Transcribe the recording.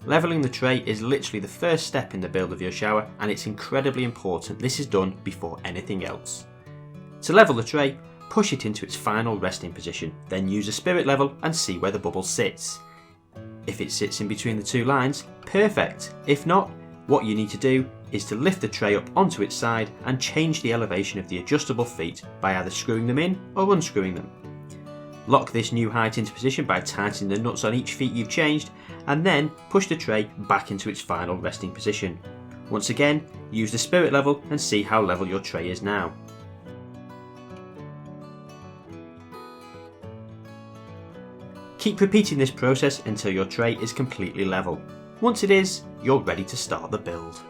Levelling the tray is literally the first step in the build of your shower, and it's incredibly important this is done before anything else. To level the tray, push it into its final resting position, then use a spirit level and see where the bubble sits. If it sits in between the two lines, perfect. If not, what you need to do is to lift the tray up onto its side and change the elevation of the adjustable feet by either screwing them in or unscrewing them. Lock this new height into position by tightening the nuts on each feet you've changed, and then push the tray back into its final resting position. Once again, use the spirit level and see how level your tray is now. Keep repeating this process until your tray is completely level. Once it is, you're ready to start the build.